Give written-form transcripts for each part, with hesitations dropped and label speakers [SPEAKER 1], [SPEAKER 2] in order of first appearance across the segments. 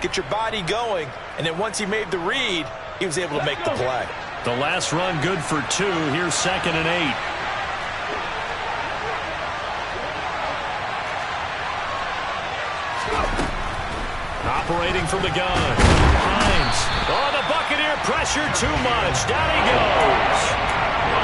[SPEAKER 1] get your body going, and then once he made the read, he was able to make the play.
[SPEAKER 2] The last run good for 2. Here's 2nd and 8. Operating from the gun. Hines. Oh, the Buccaneer pressure too much. Down he goes.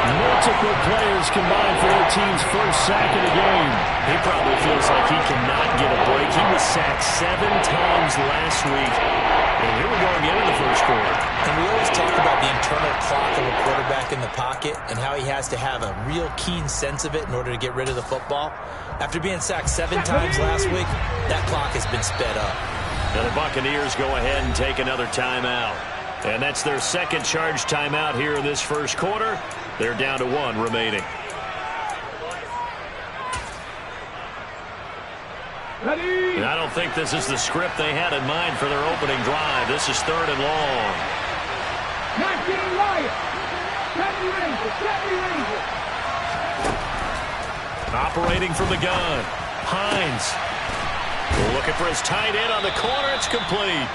[SPEAKER 2] Multiple players combined for their team's first sack of the game. He probably feels like he cannot get a break. He was sacked 7 times last week. And here we go again in the first quarter.
[SPEAKER 1] And we always talk about the internal clock of a quarterback in the pocket and how he has to have a real keen sense of it in order to get rid of the football. After being sacked 7 times last week, that clock has been sped up.
[SPEAKER 2] And the Buccaneers go ahead and take another timeout. And that's their second charge timeout here in this first quarter. They're down to 1 remaining. And I don't think this is the script they had in mind for their opening drive. This is 3rd and long. Operating from the gun. Hines. Looking for his tight end on the corner. It's complete.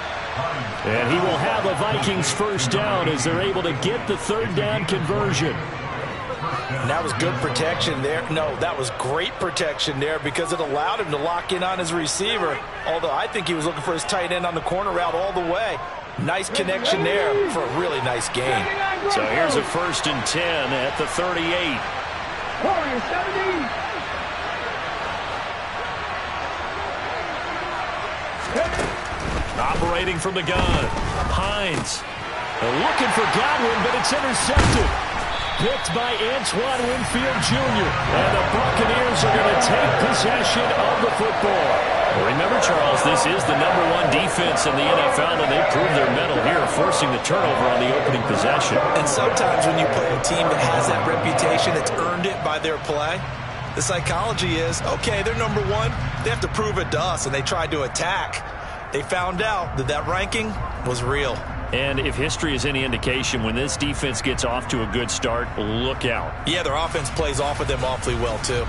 [SPEAKER 2] And he will have a Vikings first down as they're able to get the 3rd down conversion.
[SPEAKER 1] And that was good protection there. No, that was great protection there because it allowed him to lock in on his receiver. Although I think he was looking for his tight end on the corner route all the way. Nice connection there for a really nice gain.
[SPEAKER 2] So here's a 1st and 10 at the 38. Operating from the gun. Hines. Looking for Godwin, but it's intercepted. Picked by Antoine Winfield Jr. And the Buccaneers are going to take possession of the football. Remember, Charles, this is the #1 defense in the NFL, and they proved their mettle here, forcing the turnover on the opening possession.
[SPEAKER 1] And sometimes when you play a team that has that reputation, that's earned it by their play, the psychology is, okay, they're #1. They have to prove it to us, and they tried to attack. They found out that that ranking was real.
[SPEAKER 2] And if history is any indication, when this defense gets off to a good start, look out.
[SPEAKER 1] Yeah, their offense plays off of them awfully well, too.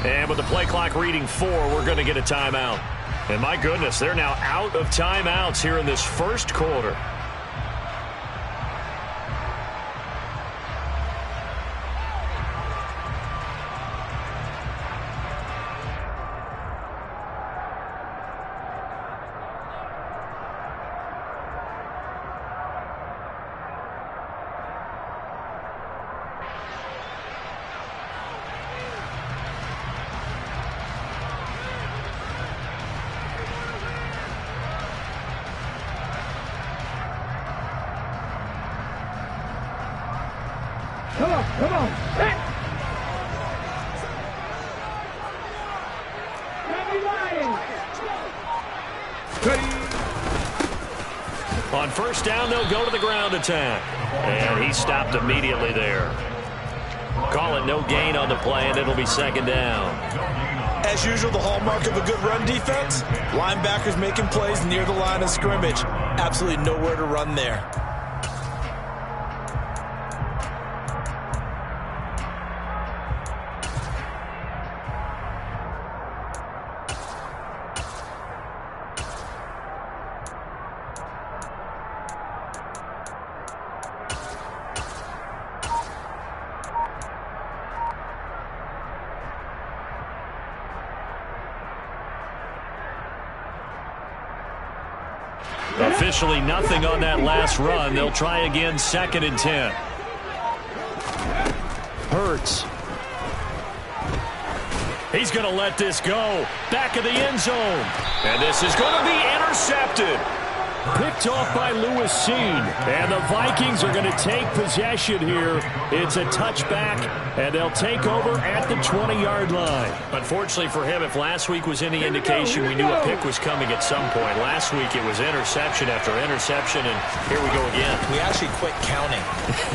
[SPEAKER 2] And with the play clock reading 4, we're going to get a timeout. And my goodness, they're now out of timeouts here in this first quarter.
[SPEAKER 3] Come on.
[SPEAKER 2] On first down, they'll go to the ground attack. And he stopped immediately there. Call it no gain on the play, and it'll be 2nd down.
[SPEAKER 1] As usual, the hallmark of a good run defense, linebackers making plays near the line of scrimmage. Absolutely nowhere to run there.
[SPEAKER 2] Officially nothing on that last run. They'll try again, 2nd and 10. Hurts. He's going to let this go. Back of the end zone. And this is going to be intercepted. Picked off by Lewis Seen. And the Vikings are going to take possession here. It's a touchback, and they'll take over at the 20-yard line. Unfortunately for him, if last week was any indication, we knew a pick was coming at some point. Last week it was interception after interception, and here we go again.
[SPEAKER 1] We actually quit counting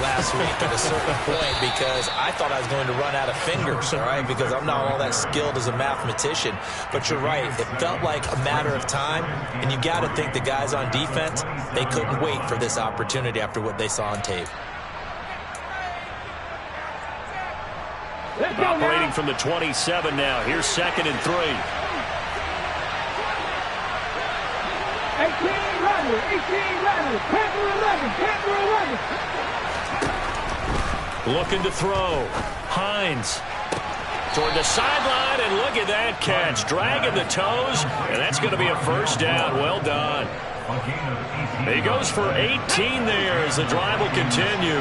[SPEAKER 1] last week at a certain point because I thought I was going to run out of fingers, all right, because I'm not all that skilled as a mathematician. But you're right. It felt like a matter of time, and you got to think the guys on defense, they couldn't wait for this opportunity after what they saw on tape.
[SPEAKER 2] Operating from the 27 now. Here's 2nd and 3.
[SPEAKER 3] 18 runners, 10 11.
[SPEAKER 2] Looking to throw. Hines toward the sideline, and look at that catch. Dragging the toes, and that's going to be a first down. Well done. He goes for 18 there as the drive will continue.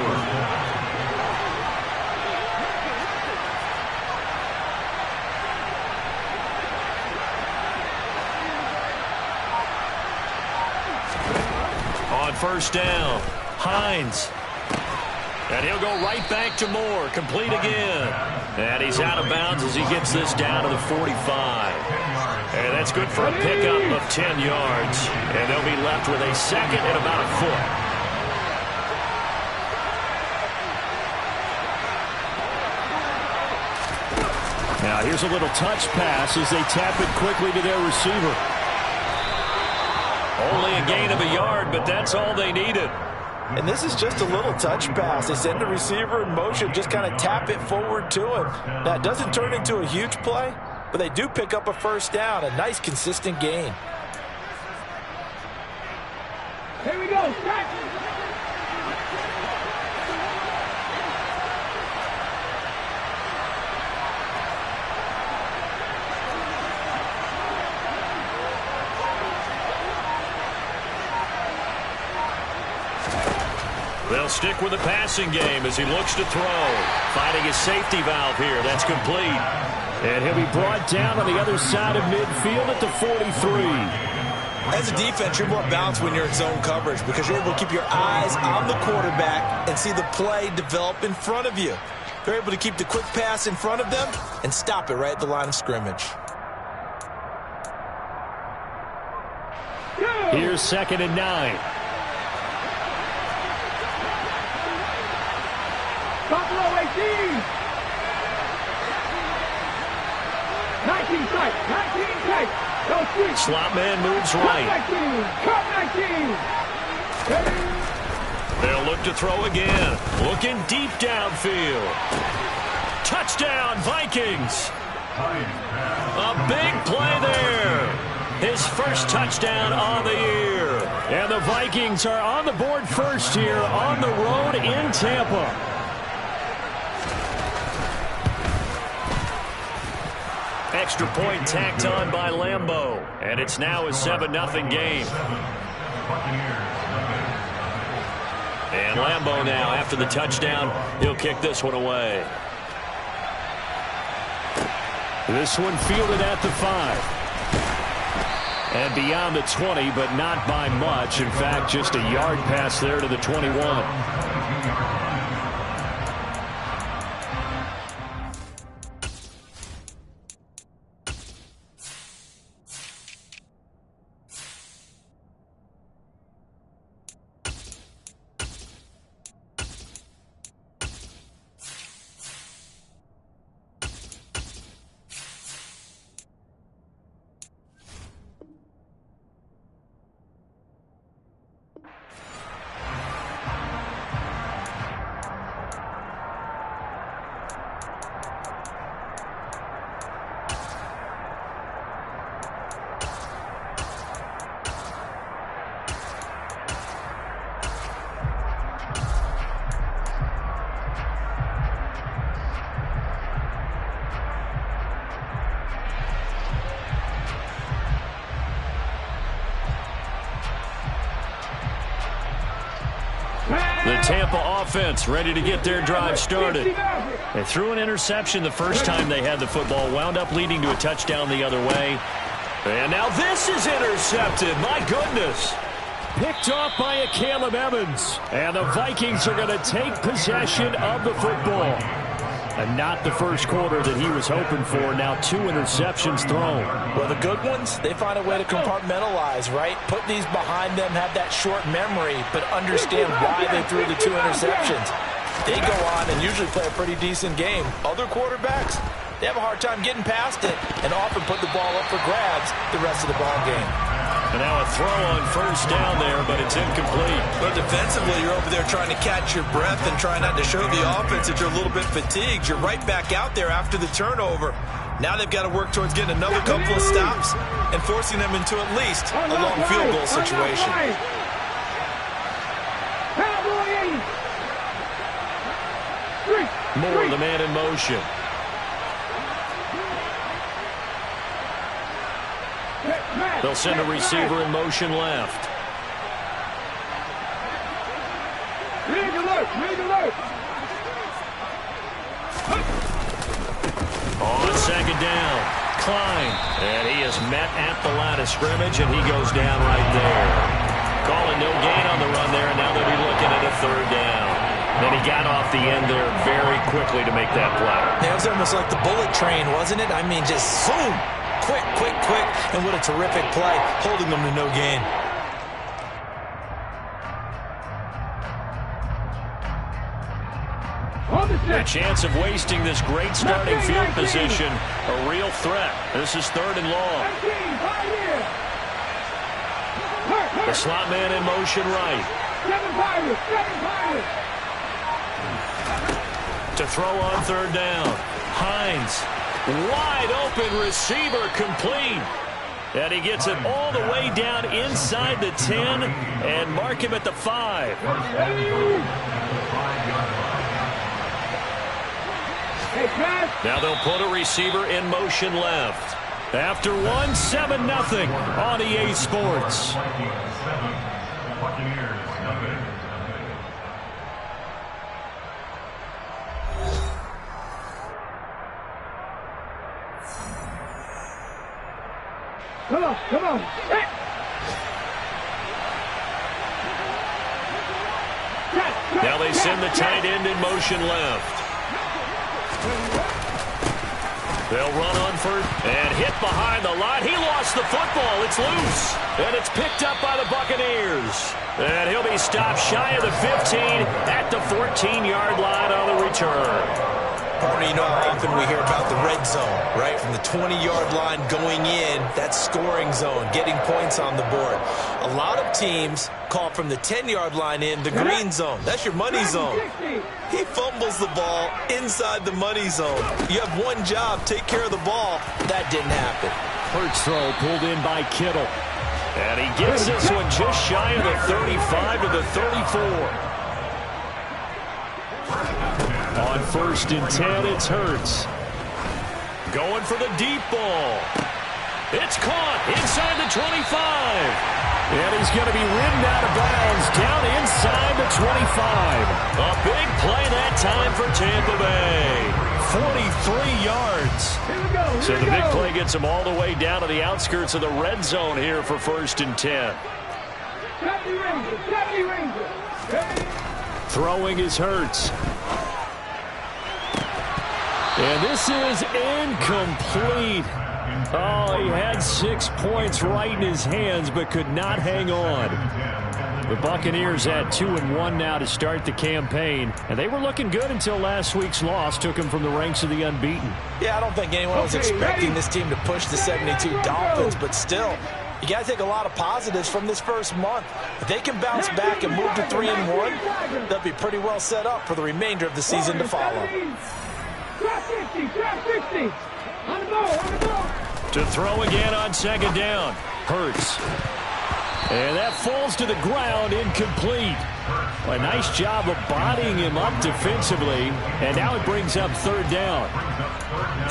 [SPEAKER 2] On first down, Hines. And he'll go right back to Moore. Complete again. And he's out of bounds as he gets this down to the 45. And that's good for a pickup of 10 yards. And they'll be left with a 2nd and about a foot. Now here's a little touch pass as they tap it quickly to their receiver. Only a gain of a yard, but that's all they needed.
[SPEAKER 1] And this is just a little touch pass. They send the receiver in motion, just kind of tap it forward to him. Now, it doesn't turn into a huge play, but they do pick up a first down. A nice, consistent gain.
[SPEAKER 3] Here we go. Start.
[SPEAKER 2] They'll stick with the passing game as he looks to throw. Finding his safety valve here. That's complete. And he'll be brought down on the other side of midfield at the 43.
[SPEAKER 1] As a defense, you're more balanced when you're in zone coverage because you're able to keep your eyes on the quarterback and see the play develop in front of you. They're able to keep the quick pass in front of them and stop it right at the line of scrimmage.
[SPEAKER 2] Here's 2nd and 9.
[SPEAKER 3] Buffalo 18. 19 tight. 19 tight. Go switch.
[SPEAKER 2] Slot man moves right.
[SPEAKER 3] Cut 19.
[SPEAKER 2] They'll look to throw again. Looking deep downfield. Touchdown, Vikings. A big play there. His first touchdown on the year. And the Vikings are on the board first here on the road in Tampa. Extra point tacked on by Lambeau. And it's now a 7-0 game. And Lambeau now, after the touchdown, he'll kick this one away. This one fielded at the 5. And beyond the 20, but not by much. In fact, just a yard pass there to the 21. The Tampa offense ready to get their drive started. They threw an interception the first time they had the football, wound up leading to a touchdown the other way. And now this is intercepted. My goodness. Picked off by a Caleb Evans. And the Vikings are going to take possession of the football. And not the first quarter that he was hoping for. Now 2 interceptions thrown.
[SPEAKER 1] Well, the good ones, they find a way to compartmentalize, right? Put these behind them, have that short memory, but understand why they threw the 2 interceptions. They go on and usually play a pretty decent game. Other quarterbacks, they have a hard time getting past it and often put the ball up for grabs the rest of the ball game.
[SPEAKER 2] And now a throw on first down there, but it's incomplete.
[SPEAKER 1] But defensively, you're over there trying to catch your breath and trying not to show the offense that you're a little bit fatigued. You're right back out there after the turnover. Now they've got to work towards getting another couple of stops and forcing them into at least a long field goal situation.
[SPEAKER 2] Moore, the man in motion. They'll send a receiver in motion left.
[SPEAKER 3] Rig alert! Rig alert!
[SPEAKER 2] On second down, Klein. And he is met at the line of scrimmage, and he goes down right there. Calling no gain on the run there, and now they'll be looking at a third down. And he got off the end there very quickly to make that play.
[SPEAKER 1] It was almost like the bullet train, wasn't it? I mean, just zoom. Quick, quick, quick. And what a terrific play, holding them to no gain.
[SPEAKER 2] A chance of wasting this great starting field position. A real threat. This is third and long. The slot man in motion right. To throw on third down. Hines. Wide open receiver complete. And he gets it all the way down inside the 10 and mark him at the 5. Now they'll put a receiver in motion left. After one, 7-0 on EA Sports.
[SPEAKER 3] Come on, come on.
[SPEAKER 2] Now they send the tight end in motion left. They'll run on first and hit behind the line. He lost the football. It's loose. And it's picked up by the Buccaneers. And he'll be stopped shy of the 15 at the 14-yard line on the return.
[SPEAKER 1] Partner, you know how often we hear about the red zone, right? From the 20-yard line going in, that scoring zone, getting points on the board. A lot of teams call from the 10-yard line in the green zone. That's your money zone. He fumbles the ball inside the money zone. You have one job, take care of the ball. That didn't happen.
[SPEAKER 2] Hurts throw pulled in by Kittle. And he gets this one just shy of the 35 to the 34. On first and 10, it's Hurts. Going for the deep ball. It's caught inside the 25. And he's going to be ridden out of bounds down inside the 25. A big play that time for Tampa Bay. 43 yards. So the big play gets him all the way down to the outskirts of the red zone here for first and 10. Throwing is Hurts. And this is incomplete. Oh, he had 6 points right in his hands, but could not hang on. The Buccaneers at 2-1 now to start the campaign. And they were looking good until last week's loss took them from the ranks of the unbeaten.
[SPEAKER 1] Yeah, I don't think anyone was expecting this team to push the 72 Dolphins, but still, you got to take a lot of positives from this first month. If they can bounce back and move to 3-1, they'll be pretty well set up for the remainder of the season to follow.
[SPEAKER 3] Drop 50, drop 60. On the ball, on the ball.
[SPEAKER 2] To throw again on second down. Hurts. And that falls to the ground, incomplete. A nice job of bodying him up defensively. And now it brings up third down.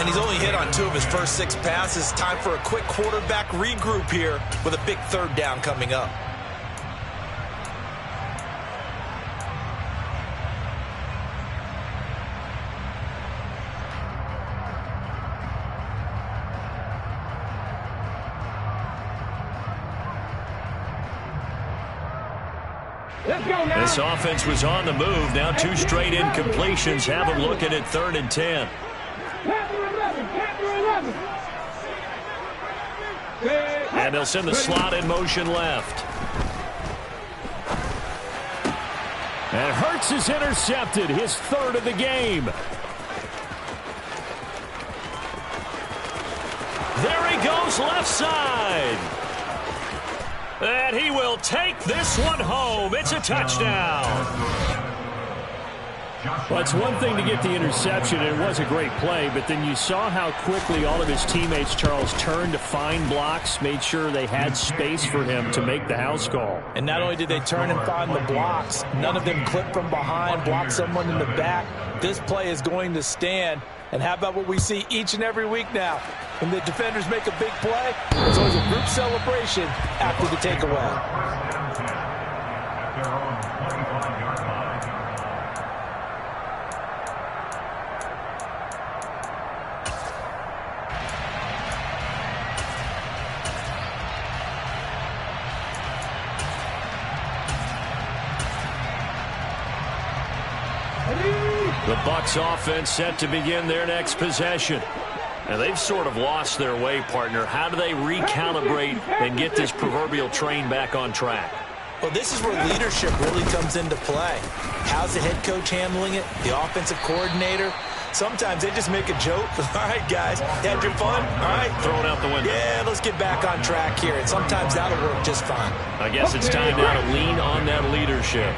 [SPEAKER 1] And he's only hit on 2 of his first 6 passes. Time for a quick quarterback regroup here with a big third down coming up.
[SPEAKER 2] This offense was on the move. Now 2 straight incompletions have them looking at 3rd and 10. And they'll send the slot in motion left. And Hurts is intercepted, his 3rd of the game. There he goes left side. And he will take this one home. It's a touchdown. Well, it's one thing to get the interception, and it was a great play, but then you saw how quickly all of his teammates, Charles, turned to find blocks, made sure they had space for him to make the house call.
[SPEAKER 1] And not only did they turn and find the blocks, none of them clipped from behind, blocked someone in the back. This play is going to stand. And how about what we see each and every week now? When the defenders make a big play, there's always a group celebration after the takeaway.
[SPEAKER 2] The Bucs offense set to begin their next possession. And they've sort of lost their way, partner. How do they recalibrate and get this proverbial train back on track?
[SPEAKER 1] Well, this is where leadership really comes into play. How's the head coach handling it? The offensive coordinator? Sometimes they just make a joke. All right, guys, had your fun? All right.
[SPEAKER 2] Throw it out the window.
[SPEAKER 1] Yeah, let's get back on track here. And sometimes that'll work just fine.
[SPEAKER 2] I guess it's time now to lean on that leadership.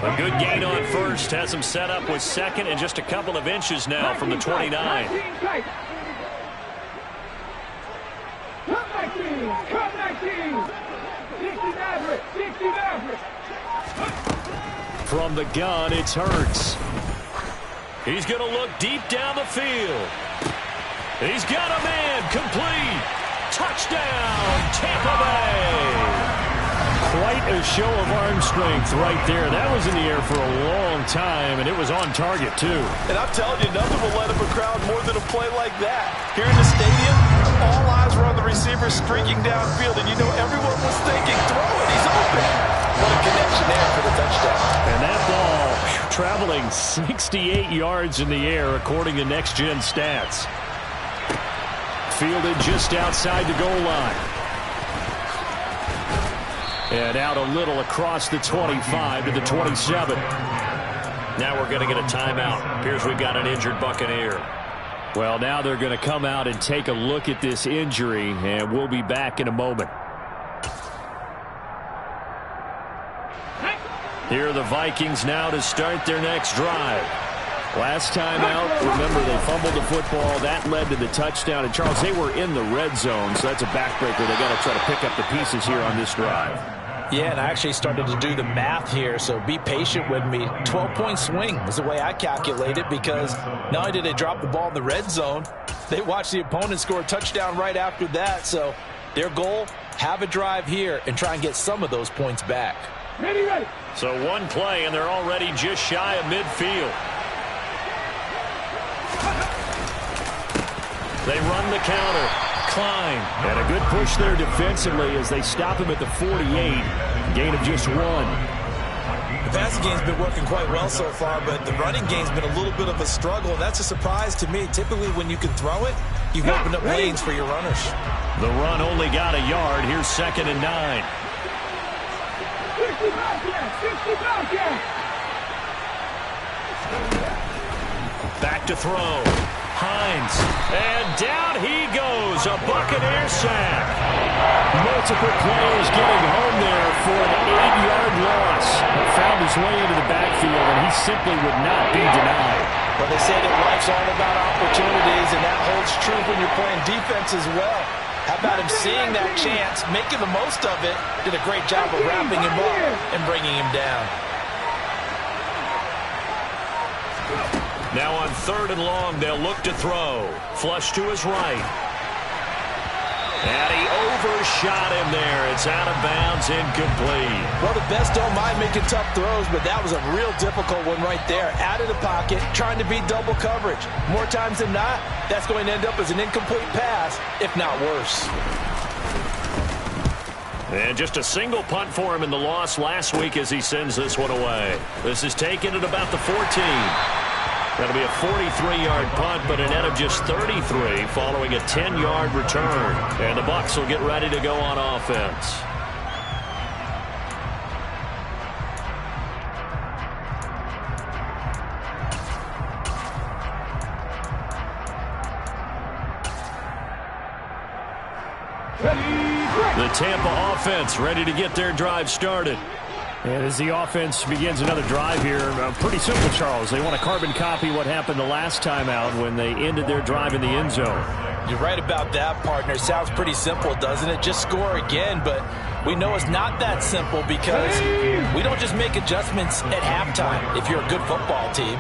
[SPEAKER 2] A good gain on first. Has him set up with second and just a couple of inches now from the 29. From the gun, it's Hurts. He's going to look deep down the field. He's got a man, complete. Touchdown, Tampa Bay. Quite a show of arm strength right there. That was in the air for a long time, and it was on target, too.
[SPEAKER 1] And I'm telling you, nothing will let up a crowd more than a play like that. Here in the stadium, all eyes were on the receiver streaking downfield, and you know everyone was thinking, throw it, he's open. What a connection there for the touchdown.
[SPEAKER 2] And that ball traveling 68 yards in the air, according to Next Gen Stats. Fielded just outside the goal line. And out a little across the 25 to the 27. Now we're going to get a timeout. Appears we've got an injured Buccaneer. Well, now they're going to come out and take a look at this injury, and we'll be back in a moment. Here are the Vikings now to start their next drive. Last time out, remember, they fumbled the football. That led to the touchdown. And, Charles, they were in the red zone, so that's a backbreaker. They got to try to pick up the pieces here on this drive.
[SPEAKER 1] Yeah, and I actually started to do the math here, so be patient with me. 12-point swing is the way I calculate it, because not only did they drop the ball in the red zone, they watched the opponent score a touchdown right after that. So their goal, have a drive here and try and get some of those points back.
[SPEAKER 3] Ready.
[SPEAKER 2] So one play, and they're already just shy of midfield. They run the counter. Klein. And a good push there defensively as they stop him at the 48. Gain of just one.
[SPEAKER 1] The passing game's been working quite well so far, but the running game's been a little bit of a struggle, and that's a surprise to me. Typically, when you can throw it, you've opened up lanes for your runners.
[SPEAKER 2] The run only got a yard. Here's 2nd and 9.
[SPEAKER 3] 65 yards.
[SPEAKER 2] Back to throw. Hines. And down he goes. A Buccaneer sack. Multiple players getting home there for an 8-yard loss. Found his way into the backfield, and he simply would not be denied.
[SPEAKER 1] Well, they say that life's all about opportunities, and that holds true when you're playing defense as well. How about him seeing that chance, making the most of it, did a great job of wrapping him up and bringing him down.
[SPEAKER 2] Now on 3rd and long, they'll look to throw. Flush to his right. And he overshot him there. It's out of bounds, incomplete.
[SPEAKER 1] Well, the best don't mind making tough throws, but that was a real difficult one right there. Out of the pocket, trying to beat double coverage. More times than not, that's going to end up as an incomplete pass, if not worse.
[SPEAKER 2] And just a single punt for him in the loss last week as he sends this one away. This is taken at about the 14. That'll be a 43-yard punt, but a net of just 33 following a 10-yard return. And the Bucs will get ready to go on offense.
[SPEAKER 3] Ready.
[SPEAKER 2] The Tampa offense ready to get their drive started. And as the offense begins another drive here, pretty simple, Charles. They want to carbon copy what happened the last time out when they ended their drive in the end zone.
[SPEAKER 1] You're right about that, partner. Sounds pretty simple, doesn't it? Just score again, but we know it's not that simple because we don't just make adjustments at halftime if you're a good football team.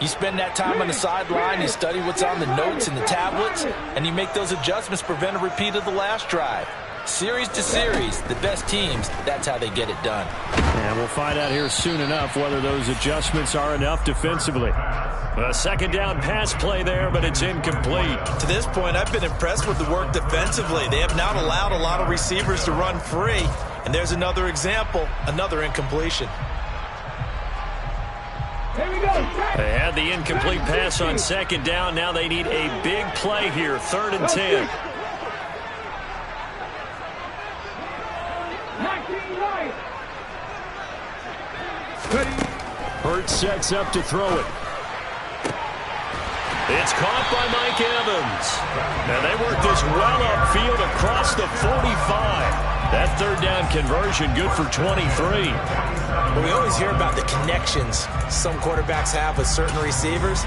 [SPEAKER 1] You spend that time on the sideline, you study what's on the notes and the tablets, and you make those adjustments to prevent a repeat of the last drive. Series to series, the best teams, that's how they get it done.
[SPEAKER 2] And we'll find out here soon enough whether those adjustments are enough defensively. A second down pass play there, but it's incomplete.
[SPEAKER 1] To this point, I've been impressed with the work defensively. They have not allowed a lot of receivers to run free. And there's another example, another incompletion.
[SPEAKER 3] Here we go.
[SPEAKER 2] They had the incomplete pass on second down. Now they need a big play here, 3rd and 10. Hurts sets up to throw it. It's caught by Mike Evans. And they work this well upfield across the 45. That 3rd down conversion good for 23.
[SPEAKER 1] Well, we always hear about the connections some quarterbacks have with certain receivers.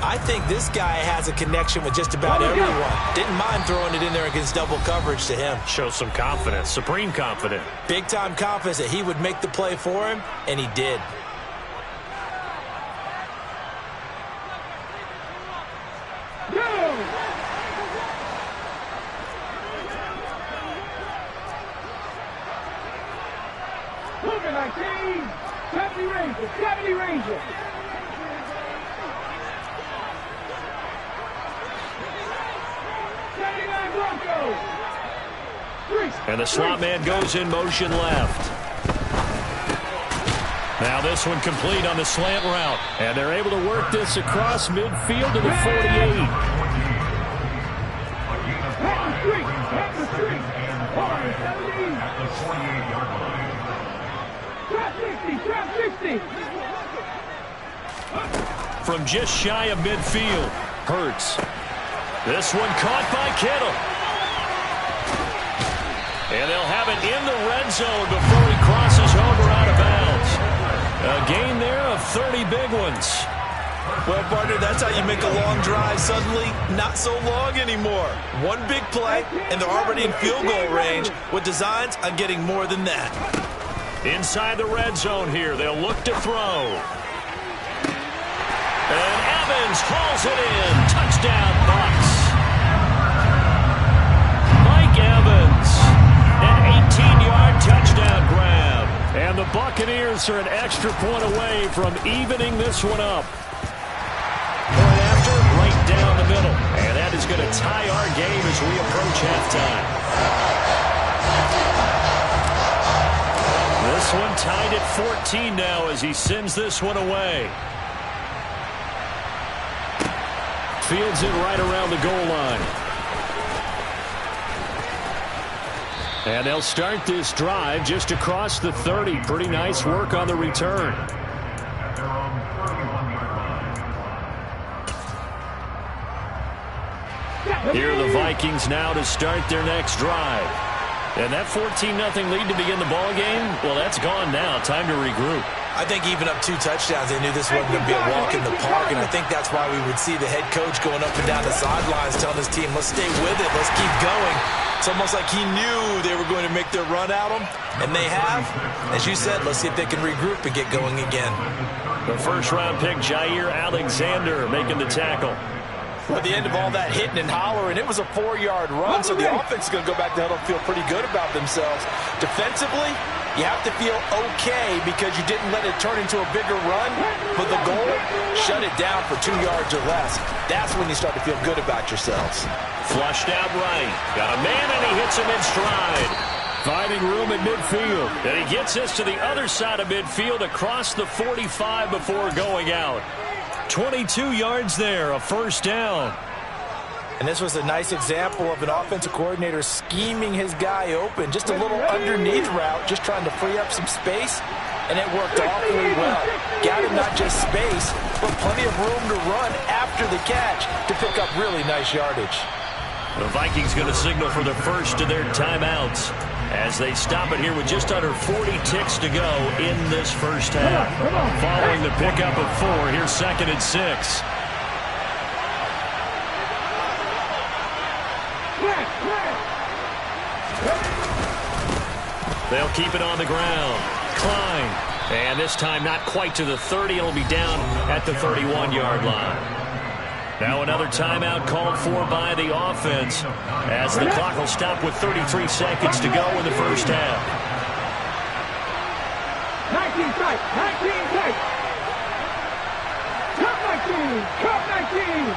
[SPEAKER 1] I think this guy has a connection with just about everyone. Didn't mind throwing it in there against double coverage to him.
[SPEAKER 2] Shows some confidence, supreme confidence.
[SPEAKER 1] Big-time confidence that he would make the play for him, and he did.
[SPEAKER 3] Moving our team. 70 Rangers. 70 Rangers.
[SPEAKER 2] And the slot man goes in motion left. Now this one complete on the slant route. And they're able to work this across midfield to the 48. From just shy of midfield, Hurts. This one caught by Kittle. And they'll have it in the red zone before he crosses over out of bounds. A gain there of 30 big ones.
[SPEAKER 1] Well, partner, that's how you make a long drive suddenly not so long anymore. One big play, and they're already in field goal range with designs on getting more than that.
[SPEAKER 2] Inside the red zone here, they'll look to throw. And Evans hauls it in. Touchdown, Bucs. Mike Evans, an 18-yard touchdown grab. And the Buccaneers are an extra point away from evening this one up. Point after, right down the middle. And that is going to tie our game as we approach halftime. This one tied at 14 now as he sends this one away. Fields it right around the goal line. And they'll start this drive just across the 30. Pretty nice work on the return. Here are the Vikings now to start their next drive. And that 14-0 lead to begin the ball game, well, that's gone now. Time to regroup.
[SPEAKER 1] I think even up 2 touchdowns, they knew this wasn't going to be a walk in the park, and I think that's why we would see the head coach going up and down the sidelines telling his team, let's stay with it, let's keep going. It's almost like he knew they were going to make their run at him, and they have. As you said, let's see if they can regroup and get going again.
[SPEAKER 2] The first-round pick, Jair Alexander, making the tackle.
[SPEAKER 1] At the end of all that hitting and hollering, it was a 4-yard run, so the offense is going to go back to huddle and feel pretty good about themselves. Defensively, you have to feel okay because you didn't let it turn into a bigger run, but the goal, shut it down for 2 yards or less. That's when you start to feel good about yourselves.
[SPEAKER 2] Flushed out right. Got a man, and he hits him in stride. Finding room at midfield. And he gets this to the other side of midfield across the 45 before going out. 22 yards there, a first down.
[SPEAKER 1] And this was a nice example of an offensive coordinator scheming his guy open. Just a little underneath route, just trying to free up some space, and it worked awfully well. Got him not just space, but plenty of room to run after the catch to pick up really nice yardage.
[SPEAKER 2] The Vikings going to signal for the first of their timeouts as they stop it here with just under 40 ticks to go in this first half. Following the pickup of 4, here's 2nd and 6. They'll keep it on the ground. Klein. And this time not quite to the 30. It'll be down at the 31-yard line. Now another timeout called for by the offense as the clock will stop with 33 seconds to go in the first half.
[SPEAKER 3] 19 tight, 19 tight. Cup 19, Cup 19.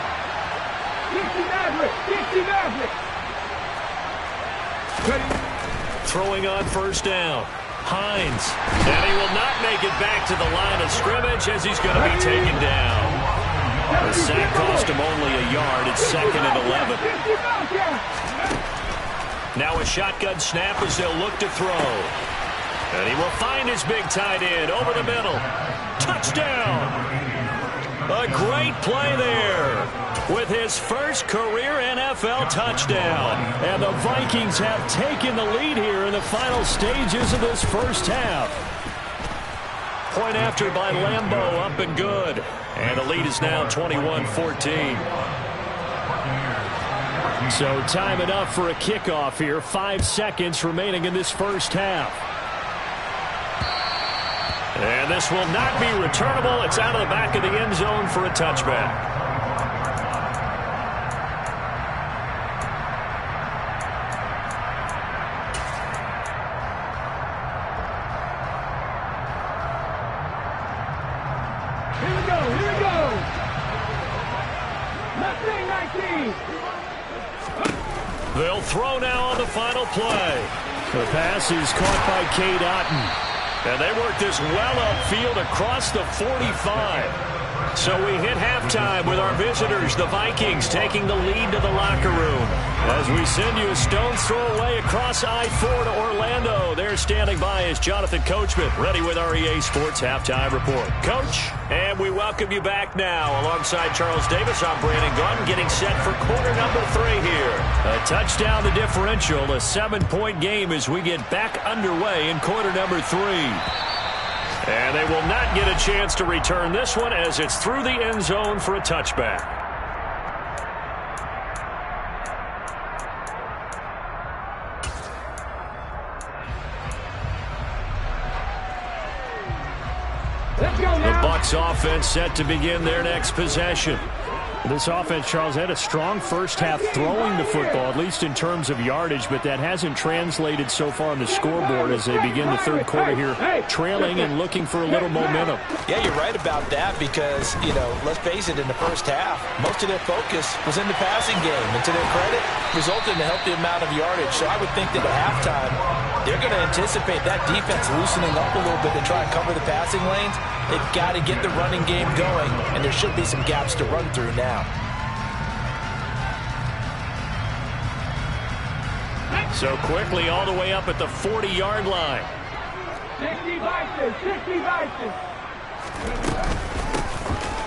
[SPEAKER 3] 60 Maverick, 60 Maverick.
[SPEAKER 2] Throwing on first down. Hines. And he will not make it back to the line of scrimmage as he's going to be taken down. The sack cost him only a yard. It's 2nd and 11. Now a shotgun snap as they'll look to throw. And he will find his big tight end over the middle. Touchdown! A great play there with his first career NFL touchdown. And the Vikings have taken the lead here in the final stages of this first half. Point after by Lambeau, up and good. And the lead is now 21-14. So time enough for a kickoff here. 5 seconds remaining in this first half. And this will not be returnable. It's out of the back of the end zone for a touchback. They'll throw now on the final play. The pass is caught by Cade Otton. And they work this well upfield across the 45. So we hit halftime with our visitors, the Vikings, taking the lead to the locker room. As we send you a stone's throw away across I-4 to Orlando. There standing by is Jonathan Coachman, ready with our EA Sports Halftime Report. Coach, and we welcome you back now. Alongside Charles Davis, I'm Brandon Gaudin, getting set for quarter number 3 here. A touchdown, the differential, a 7-point game as we get back underway in quarter number 3. And they will not get a chance to return this one as it's through the end zone for a touchback. The Bucs offense set to begin their next possession. This offense, Charles, had a strong first half throwing the football, at least in terms of yardage, but that hasn't translated so far on the scoreboard as they begin the third quarter here, trailing and looking for a little momentum.
[SPEAKER 1] Yeah, you're right about that because, you know, let's face it, in the first half, most of their focus was in the passing game. And to their credit, resulted in a healthy amount of yardage. So I would think that at halftime, they're going to anticipate that defense loosening up a little bit to try and cover the passing lanes. They've got to get the running game going, and there should be some gaps to run through now.
[SPEAKER 2] So quickly all the way up at the 40-yard line.
[SPEAKER 3] 60 Vikings, 60 Vikings.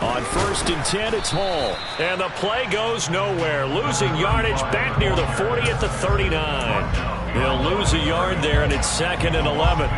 [SPEAKER 2] On 1st and 10, it's Hall. And the play goes nowhere. Losing yardage back near the 40 at the 39. They'll lose a yard there, and it's 2nd and 11.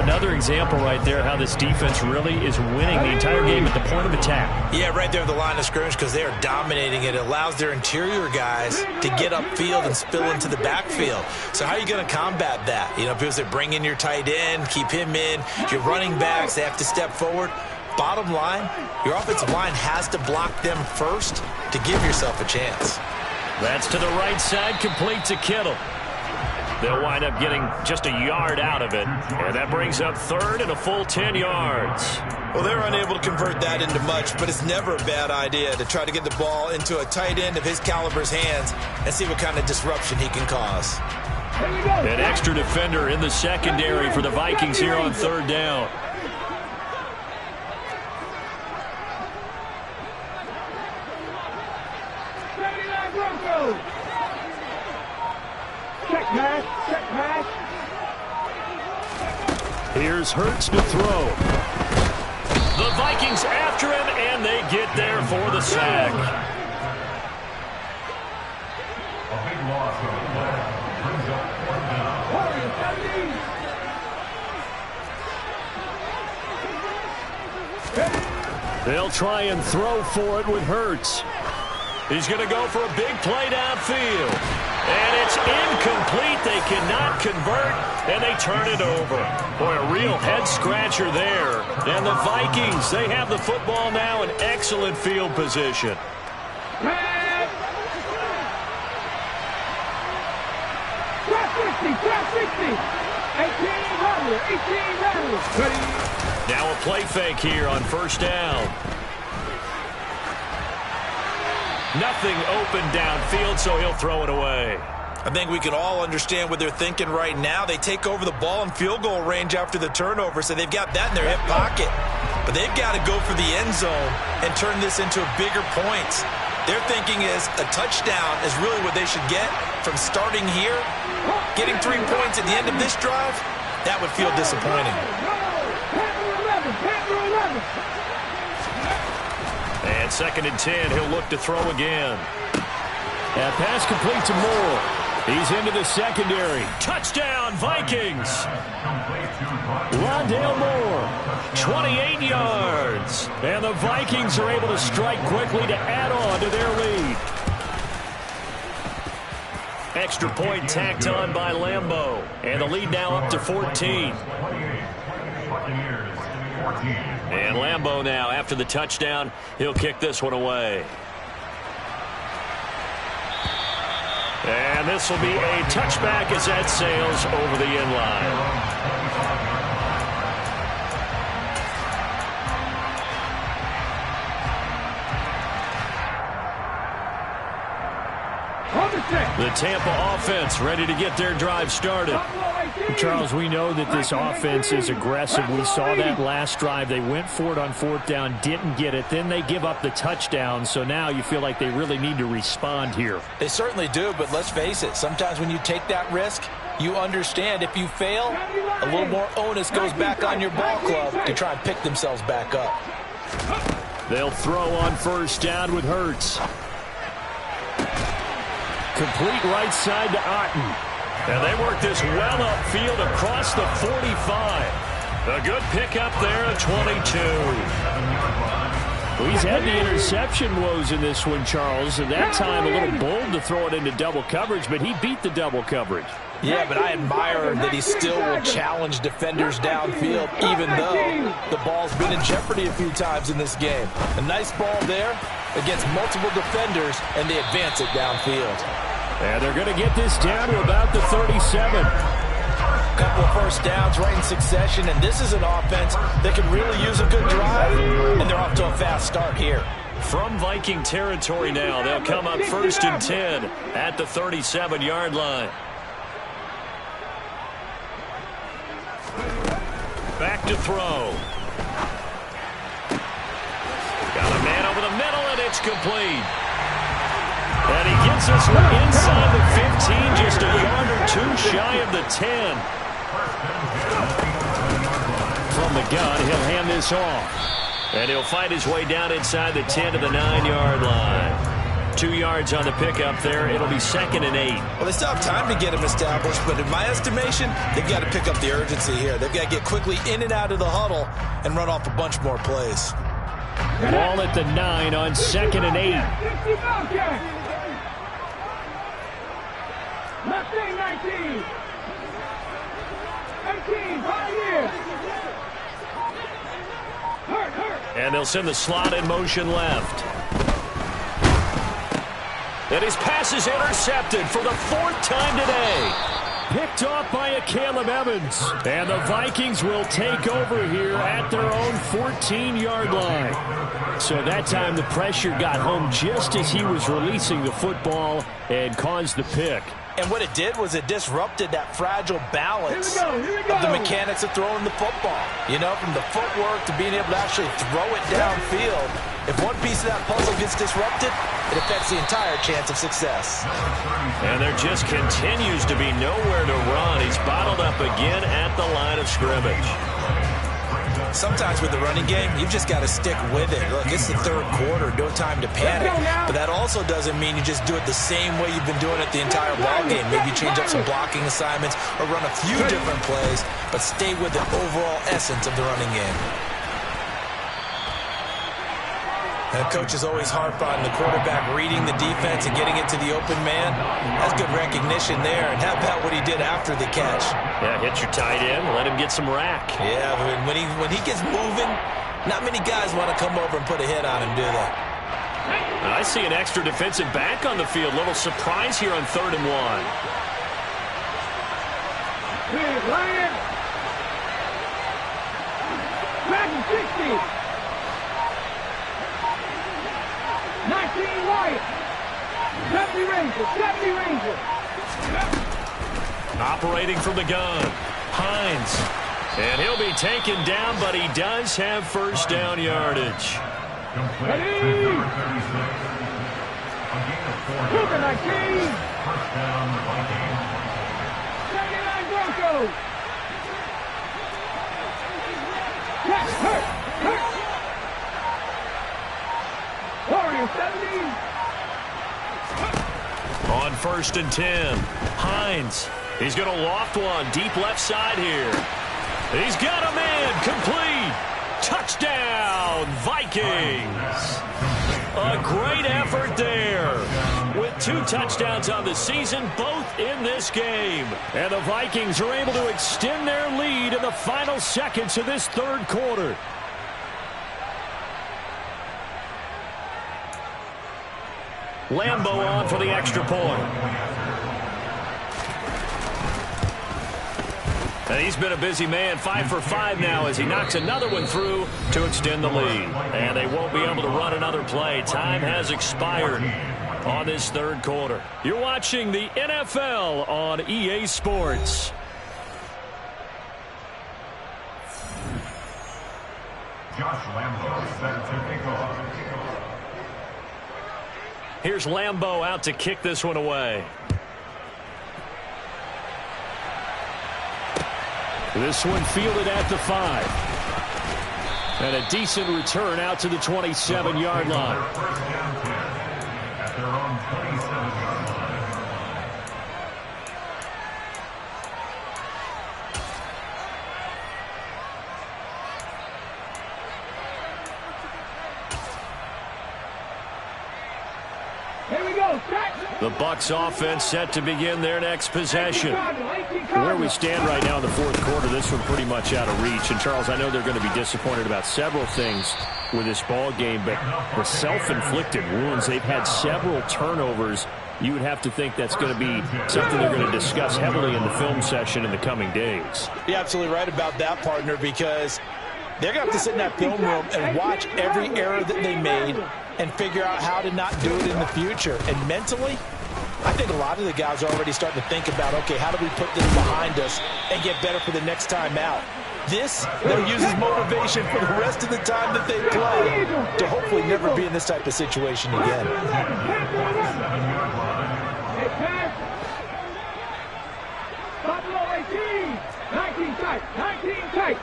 [SPEAKER 2] Another example right there how this defense really is winning the entire game at the point of attack.
[SPEAKER 1] Yeah, right there at the line of scrimmage because they are dominating it. It allows their interior guys to get upfield and spill into the backfield. So how are you going to combat that? You know, because they bring in your tight end, keep him in. Your running backs, they have to step forward. Bottom line, your offensive line has to block them first to give yourself a chance.
[SPEAKER 2] That's to the right side, complete to Kittle. They'll wind up getting just a yard out of it. And that brings up 3rd and a full 10 yards.
[SPEAKER 4] Well, they're unable to convert that into much, but it's never a bad idea to try to get the ball into a tight end of his caliber's hands and see what kind of disruption he can cause.
[SPEAKER 2] An extra defender in the secondary for the Vikings here on 3rd down.
[SPEAKER 3] Check pass, check pass.
[SPEAKER 2] Here's Hurts to throw. The Vikings after him, and they get there for the sack. They'll try and throw for it with Hurts. He's going to go for a big play downfield. And it's incomplete. They cannot convert, and they turn it over. Boy, a real head-scratcher there. And the Vikings, they have the football now in excellent field position. Now a play fake here on first down. Nothing open downfield, so he'll throw it away.
[SPEAKER 4] I think we can all understand what they're thinking right now. They take over the ball in field goal range after the turnover, so they've got that in their hip pocket. But they've got to go for the end zone and turn this into a bigger points. Their thinking is a touchdown is really what they should get from starting here. Getting 3 points at the end of this drive, that would feel disappointing.
[SPEAKER 2] And 2nd and 10, he'll look to throw again. That pass complete to Moore. He's into the secondary. Touchdown, Vikings! Rondale Moore, 28 yards. And the Vikings are able to strike quickly to add on to their lead. Extra point tacked on by Lambeau. And the lead now up to 14. And Lambeau now, after the touchdown, he'll kick this one away. And this will be a touchback as that sails over the end line. The Tampa offense ready to get their drive started.
[SPEAKER 5] Charles, we know that this offense is aggressive. We saw that last drive. They went for it on 4th down, didn't get it. Then they give up the touchdown. So now you feel like they really need to respond here.
[SPEAKER 1] They certainly do, but let's face it. Sometimes when you take that risk, you understand if you fail, a little more onus goes back on your ball club to try and pick themselves back up.
[SPEAKER 2] They'll throw on 1st down with Hurts. Complete right side to Otten. And they work this well upfield across the 45. A good pickup there at 22.
[SPEAKER 5] Well, he's had the interception woes in this one, Charles, and that time a little bold to throw it into double coverage, but he beat the double coverage.
[SPEAKER 1] Yeah, but I admire that he still will challenge defenders downfield, even though the ball's been in jeopardy a few times in this game. A nice ball there against multiple defenders, and they advance it downfield.
[SPEAKER 2] And they're going to get this down to about the 37.
[SPEAKER 1] Couple of 1st downs right in succession, and this is an offense that could really use a good drive, and they're off to a fast start here.
[SPEAKER 2] From Viking territory now, they'll come up 1st and 10 at the 37-yard line. Back to throw. Got a man over the middle, and it's complete. And he gets this one inside the 15, just a yard or two shy of the 10. From the gun, he'll hand this off. And he'll fight his way down inside the 10 to the 9-yard line. 2 yards on the pickup there. It'll be 2nd and 8.
[SPEAKER 4] Well, they still have time to get him established, but in my estimation, they've got to pick up the urgency here. They've got to get quickly in and out of the huddle and run off a bunch more plays.
[SPEAKER 2] Ball at the 9 on 2nd and 8.
[SPEAKER 3] Left thing, 19. 18, 5 years. Hurt.
[SPEAKER 2] And they'll send the slot in motion left. And his pass is intercepted for the 4th time today. Picked off by a Caleb Evans. And the Vikings will take over here at their own 14-yard line. So that time the pressure got home just as he was releasing the football and caused the pick.
[SPEAKER 1] And what it did was it disrupted that fragile balance of the mechanics of throwing the football. You know, from the footwork to being able to actually throw it downfield. If one piece of that puzzle gets disrupted, it affects the entire chance of success.
[SPEAKER 2] And there just continues to be nowhere to run. He's bottled up again at the line of scrimmage.
[SPEAKER 4] Sometimes with the running game, you've just got to stick with it. Look, it's the third quarter, no time to panic. But that also doesn't mean you just do it the same way you've been doing it the entire ball game. Maybe change up some blocking assignments or run a few different plays, but stay with the overall essence of the running game. And the coach is always harp on the quarterback reading the defense and getting it to the open man. That's good recognition there. And how about what he did after the catch?
[SPEAKER 5] Yeah, hit your tight end, let him get some rack.
[SPEAKER 4] Yeah, when he gets moving, not many guys want to come over and put a hit on him, do they?
[SPEAKER 5] I see an extra defensive back on the field. Little surprise here on 3rd and 1.
[SPEAKER 3] Lion. Back to 60. 19 Wyatt. 70 Ranger. 70 Ranger.
[SPEAKER 2] Operating from the gun. Hines. And he'll be taken down, but he does have first down yardage.
[SPEAKER 3] Ready. Cougar 19. Second line Broncos. Yes, hurt. Warrior 70.
[SPEAKER 2] On 1st and 10, Hines. He's going to loft one deep left side here. He's got a man complete. Touchdown, Vikings. A great effort there. With 2 touchdowns on the season, both in this game. And the Vikings are able to extend their lead in the final seconds of this 3rd quarter. Lambeau on for the extra point. And he's been a busy man, 5 for 5 now as he knocks another one through to extend the lead. And they won't be able to run another play. Time has expired on this 3rd quarter. You're watching the NFL on EA Sports.
[SPEAKER 6] Josh Lambeau set to kick off.
[SPEAKER 2] Here's Lambeau out to kick this one away. This one fielded at the 5. And a decent return out to the 27-yard line.
[SPEAKER 6] At their own 27-yard line.
[SPEAKER 3] Here we go.
[SPEAKER 2] The Bucs offense set to begin their next possession.
[SPEAKER 5] Where we stand right now in the 4th quarter, this one pretty much out of reach. And, Charles, I know they're going to be disappointed about several things with this ball game, but the self-inflicted wounds, they've had several turnovers. You would have to think that's going to be something they're going to discuss heavily in the film session in the coming days.
[SPEAKER 1] You're absolutely right about that, partner, because they're going to have to sit in that film room and watch every error that they made and figure out how to not do it in the future. And mentally, I think a lot of the guys are already starting to think about, okay, how do we put this behind us and get better for the next time out? This, they'll use as motivation for the rest of the time that they play to hopefully never be in this type of situation again.
[SPEAKER 3] Buffalo 18. 19 tight. 19 tight.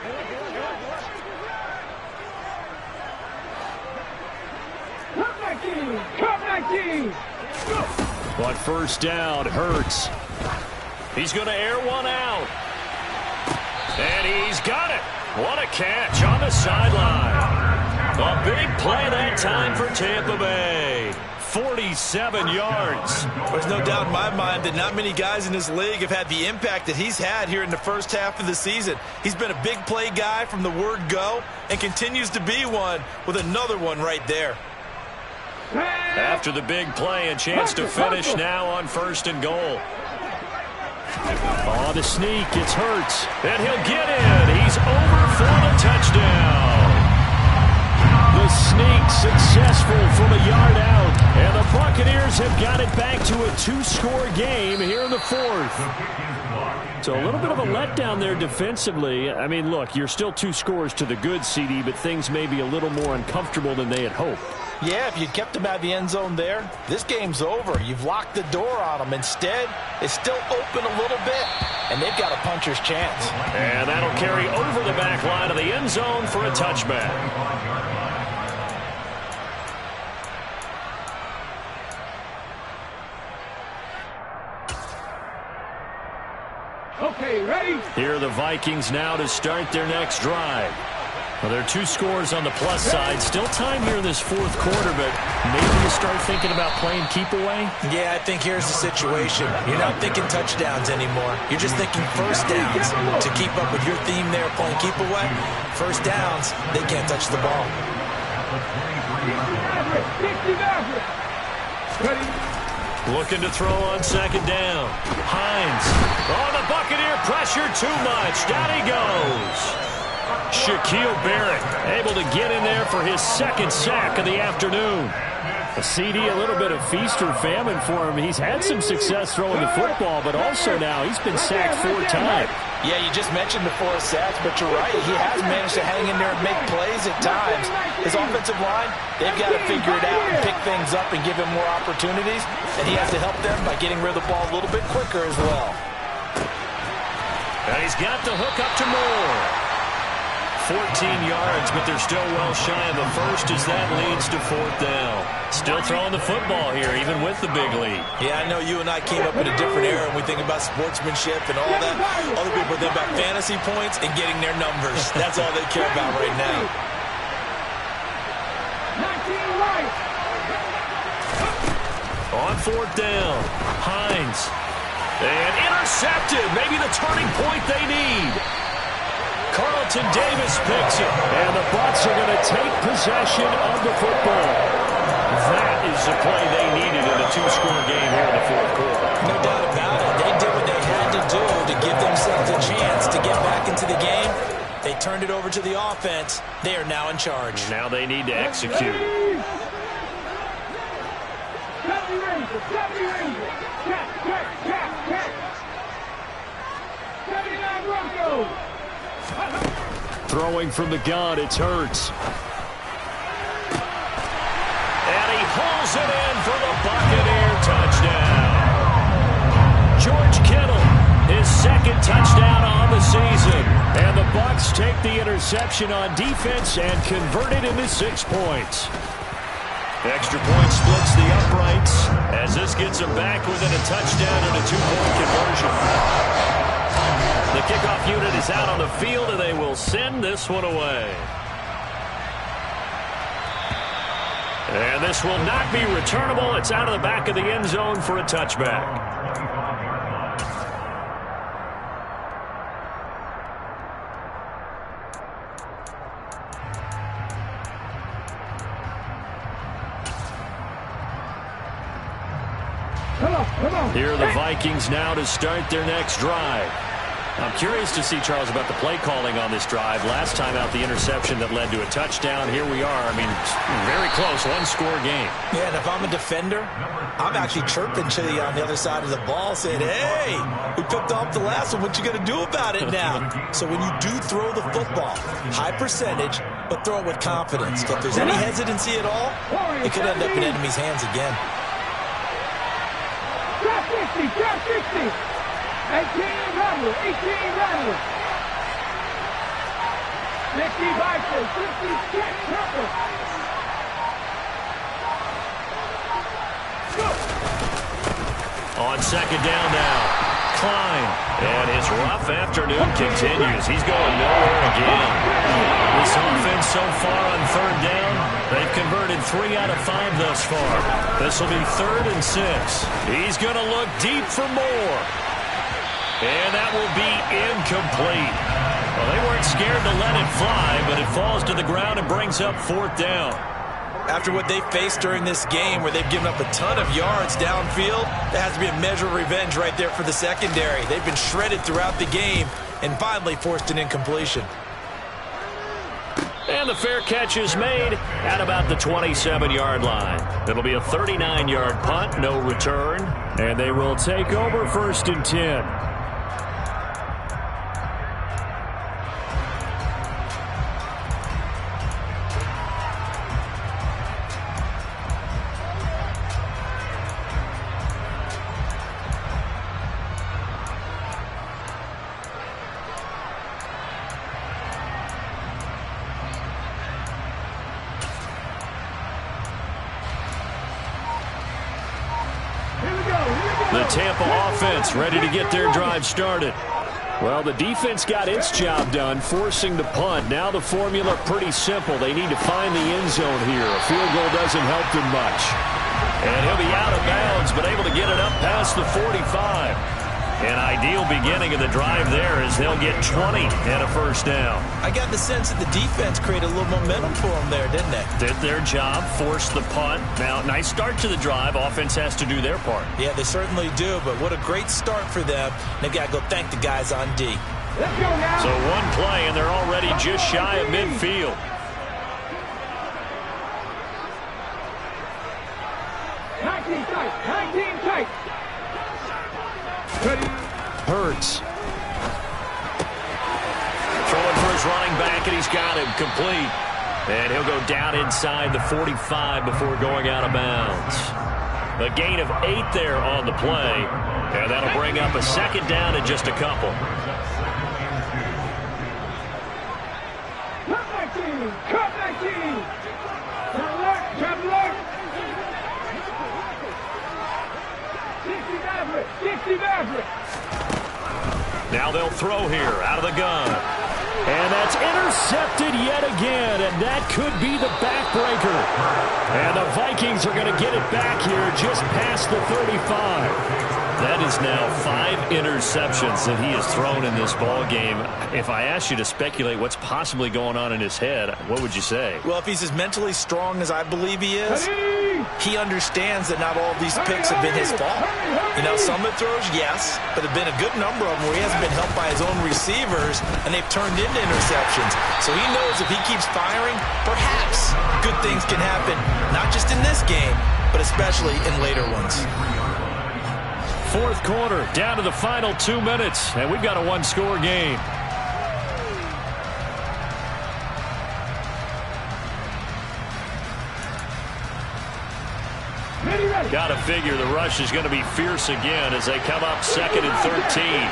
[SPEAKER 3] Cup 19.
[SPEAKER 2] But first down, Hurts. He's going to air one out. And he's got it. What a catch on the sideline. A big play that time for Tampa Bay. 47 yards.
[SPEAKER 4] There's no doubt in my mind that not many guys in this league have had the impact that he's had here in the first half of the season. He's been a big play guy from the word go and continues to be one with another one right there.
[SPEAKER 2] After the big play, a chance to finish now on 1st and goal. Oh, the sneak. It's Hurts. And he'll get in. He's over for the touchdown. The sneak successful from a yard out. And the Buccaneers have got it back to a 2-score game here in the 4th. So a little bit of a letdown there defensively. I mean, look, you're still 2 scores to the good, CD, but things may be a little more uncomfortable than they had hoped.
[SPEAKER 1] Yeah, if you kept them out of the end zone there, this game's over. You've locked the door on them. Instead, it's still open a little bit. and they've got a puncher's chance.
[SPEAKER 2] And that'll carry over the back line of the end zone for a touchback.
[SPEAKER 3] Okay, ready?
[SPEAKER 2] Here are the Vikings now to start their next drive. Well, there are 2 scores on the plus side. Still time here in this fourth quarter, but maybe you start thinking about playing keep away?
[SPEAKER 4] Yeah, I think here's the situation. You're not thinking touchdowns anymore. You're just thinking first downs. To keep up with your theme there, playing keep away, first downs, they can't touch the ball.
[SPEAKER 3] Ready?
[SPEAKER 2] Looking to throw on second down. Hines. Oh, the Buccaneer pressure too much. Down he goes. Shaquille Barrett able to get in there for his second sack of the afternoon. A CD, a little bit of feast or famine for him. He's had some success throwing the football, but also now he's been sacked 4 times.
[SPEAKER 1] Yeah, you just mentioned the 4 sacks, but you're right. He has managed to hang in there and make plays at times. His offensive line, they've got to figure it out and pick things up and give him more opportunities. And he has to help them by getting rid of the ball a little bit quicker as well.
[SPEAKER 2] And he's got the hook up to Moore. 14 yards, but they're still well shy of the first as that leads to 4th down. Still throwing the football here, even with the big lead.
[SPEAKER 4] Yeah, I know you and I came up in a different era and we think about sportsmanship and all that. Other people think about fantasy points and getting their numbers. That's all they care about right now.
[SPEAKER 3] 19 right.
[SPEAKER 2] On 4th down, Hines. And intercepted, maybe the turning point they need. Carlton Davis picks it, and the Bucs are going to take possession of the football. That is the play they needed in a 2-score game here in the fourth quarter.
[SPEAKER 4] No doubt about it. They did what they had to do to give themselves a chance to get back into the game. They turned it over to the offense. They are now in charge.
[SPEAKER 2] Now they need to execute.
[SPEAKER 3] 70 Rangers, 70 Rangers. Check. 79 Broncos.
[SPEAKER 2] Throwing from the gun, it's Hurts. And he pulls it in for the Buccaneer touchdown. George Kittle, his second touchdown on the season. And the Bucs take the interception on defense and convert it into 6 points. Extra point splits the uprights as this gets them back within a touchdown and a 2-point conversion. The kickoff unit is out on the field, and they will send this one away. And this will not be returnable. It's out of the back of the end zone for a touchback.
[SPEAKER 3] Come on.
[SPEAKER 2] Here are the Vikings now to start their next drive. I'm curious to see, Charles, about the play calling on this drive. Last time out, the interception that led to a touchdown. Here we are. I mean, very close, 1-score game.
[SPEAKER 4] Yeah, and if I'm a defender, I'm actually chirping Chili on the other side of the ball, saying, hey, we picked off the last one. What you going to do about it now? So when you do throw the football, high percentage, but throw it with confidence. If there's any hesitancy at all, it could end up in enemy's hands again.
[SPEAKER 3] Drop 60. 18 Rattler. 50 Vikings. 50 check. Purple.
[SPEAKER 2] On second down now, Klein. And his rough afternoon continues. He's going nowhere again. This offense so far on 3rd down, they've converted 3 out of 5 thus far. This will be 3rd and 6. He's going to look deep for more. And that will be incomplete. Well, they weren't scared to let it fly, but it falls to the ground and brings up 4th down.
[SPEAKER 4] After what they faced during this game where they've given up a ton of yards downfield, there has to be a measure of revenge right there for the secondary. They've been shredded throughout the game and finally forced an incompletion.
[SPEAKER 2] And the fair catch is made at about the 27-yard line. It'll be a 39-yard punt, no return, and they will take over 1st and 10. The Tampa offense ready to get their drive started. Well, the defense got its job done, forcing the punt. Now the formula pretty simple. They need to find the end zone here. A field goal doesn't help them much. And he'll be out of bounds, but able to get it up past the 45. An ideal beginning of the drive there as they'll get 20 and a first down.
[SPEAKER 4] I got the sense that the defense created a little momentum for them there, didn't they?
[SPEAKER 2] Did their job, forced the punt. Now, nice start to the drive. Offense has to do their part.
[SPEAKER 4] Yeah, they certainly do, but what a great start for them. They've got to go thank the guys on D.
[SPEAKER 3] Let's go now.
[SPEAKER 2] So one play, and they're already just shy of midfield.
[SPEAKER 3] 19 tight. 19 tight.
[SPEAKER 2] Hurts. Throwing for his running back, and he's got him complete. And he'll go down inside the 45 before going out of bounds. A gain of 8 there on the play. And that'll bring up a second down and just a couple.
[SPEAKER 3] Cut 19. Cut 19. Turn left. Turn left. 60 Maverick. 60 Maverick.
[SPEAKER 2] Now they'll throw here out of the gun. And that's intercepted yet again, and that could be the backbreaker. And the Vikings are going to get it back here just past the 35. That is now 5 interceptions that he has thrown in this ball game. If I asked you to speculate what's possibly going on in his head, what would you say?
[SPEAKER 4] Well, if he's as mentally strong as I believe he is, he understands that not all of these picks have been his fault. You know, some of the throws, yes, but there have been a good number of them where he hasn't been helped by his own receivers, and they've turned into interceptions. So he knows if he keeps firing, perhaps good things can happen, not just in this game, but especially in later ones.
[SPEAKER 2] Fourth quarter, down to the final 2 minutes, and we've got a one-score game. Got to figure the rush is going to be fierce again as they come up 2nd and 13.
[SPEAKER 3] 18,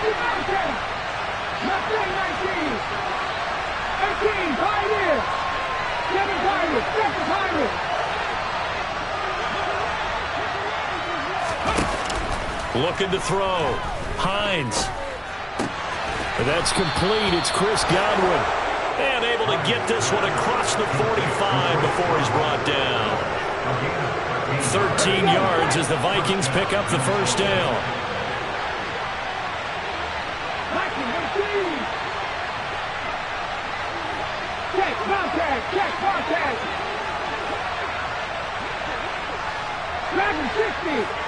[SPEAKER 3] Pioneer. 7 Pirates. 7 Pirates.
[SPEAKER 2] Looking to throw. Hines. That's complete. It's Chris Godwin. And able to get this one across the 45 before he's brought down. 13 yards as the Vikings pick up the first down.
[SPEAKER 3] Check contact. Check contact. Dragon 60.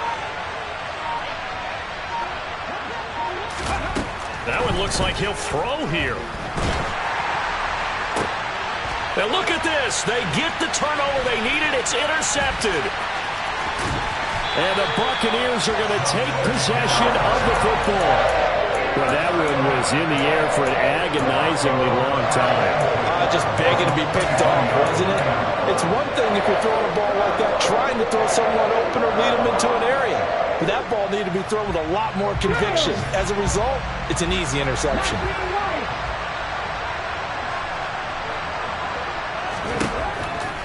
[SPEAKER 2] That one looks like he'll throw here. Now look at this. They get the turnover they needed. It's intercepted. And the Buccaneers are going to take possession of the football. Well, that one was in the air for an agonizingly long time.
[SPEAKER 1] Just begging to be picked off, wasn't it? It's one thing if you're throwing a ball like that, trying to throw someone open or lead them into an area. But that ball needed to be thrown with a lot more conviction. As a result, it's an easy interception.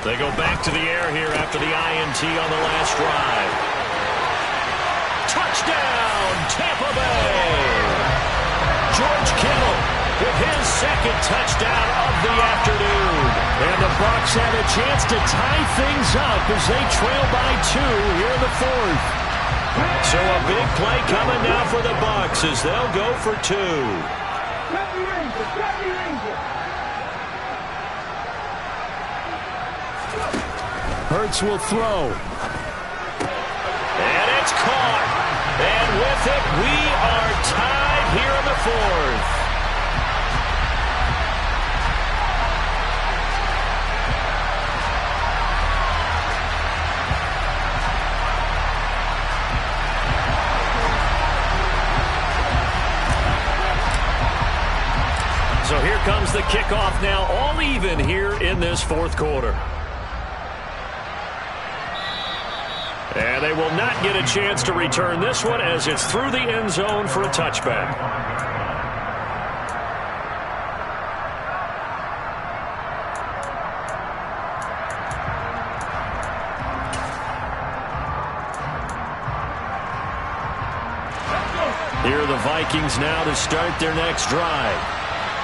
[SPEAKER 2] They go back to the air here after the INT on the last drive. Touchdown, Tampa Bay! George Kittle with his second touchdown of the afternoon. And the Bucs have a chance to tie things up as they trail by 2 here in the fourth. So a big play coming now for the Bucs as they'll go for 2.
[SPEAKER 5] Hurts will throw.
[SPEAKER 2] And it's caught. And with it, we are tied here in the fourth. So here comes the kickoff now, all even here in this fourth quarter. And they will not get a chance to return this one as it's through the end zone for a touchback. Here are the Vikings now to start their next drive.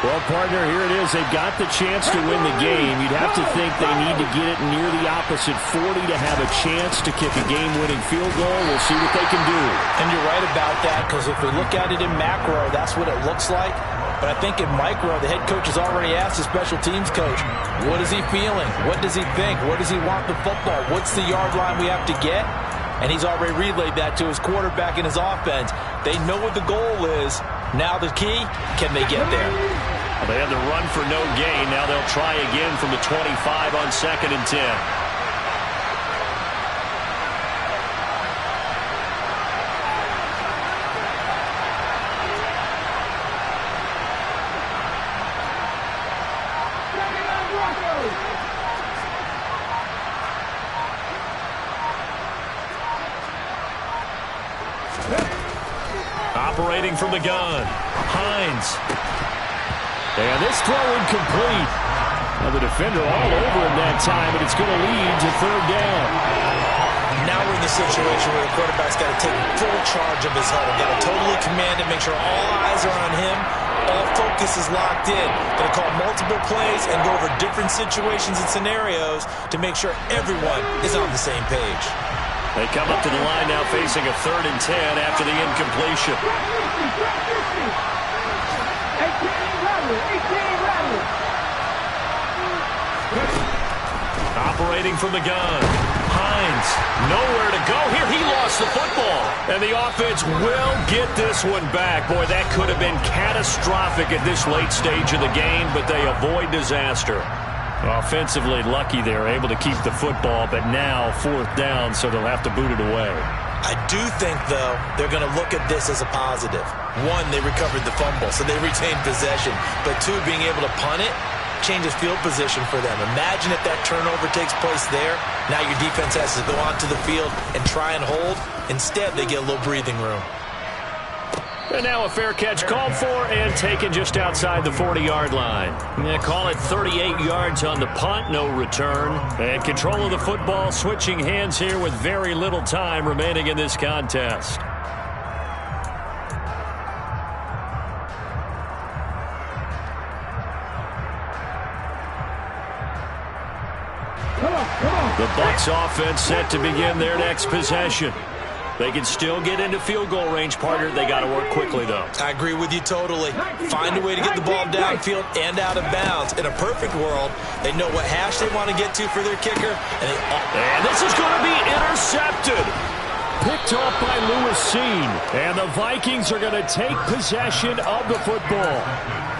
[SPEAKER 5] Well, partner, here it is. They've got the chance to win the game. You'd have to think they need to get it near the opposite 40 to have a chance to kick a game-winning field goal. We'll see what they can do.
[SPEAKER 1] And you're right about that, because if we look at it in macro, that's what it looks like. But I think in micro, the head coach has already asked the special teams coach, what is he feeling? What does he think? Where does he want the football? What's the yard line we have to get? And he's already relayed that to his quarterback and his offense. They know what the goal is. Now the key, can they get there?
[SPEAKER 2] Well, they had the run for no gain. Now they'll try again from the 25 on 2nd and 10. Operating from the gun, Hines. And this throw incomplete. Now the defender all over him that time, but it's going to lead to 3rd down.
[SPEAKER 4] Now we're in the situation where the quarterback's got to take full charge of his huddle. Got to totally command it, make sure all eyes are on him. All focus is locked in. Going to call multiple plays and go over different situations and scenarios to make sure everyone is on the same page.
[SPEAKER 2] They come up to the line now facing a 3rd and 10 after the incompletion. Operating from the gun. Hines, nowhere to go here. He lost the football. And the offense will get this one back. Boy, that could have been catastrophic at this late stage of the game, but they avoid disaster. Offensively lucky they're able to keep the football, but now 4th down, so they'll have to boot it away.
[SPEAKER 4] I do think, though, they're going to look at this as a positive. 1, they recovered the fumble, so they retained possession. But 2, being able to punt it changes field position for them. Imagine if that turnover takes place there. Now your defense has to go onto the field and try and hold. Instead, they get a little breathing room.
[SPEAKER 2] And now a fair catch called for and taken just outside the 40-yard line. Yeah, call it 38 yards on the punt, no return. And control of the football switching hands here with very little time remaining in this contest. The Bucs offense set to begin their next possession. They can still get into field goal range, partner. They got to work quickly, though.
[SPEAKER 4] I agree with you totally. Find a way to get the ball downfield and out of bounds. In a perfect world, they know what hash they want to get to for their kicker.
[SPEAKER 2] And this is going to be intercepted. Picked off by Lewis Seen. And the Vikings are going to take possession of the football.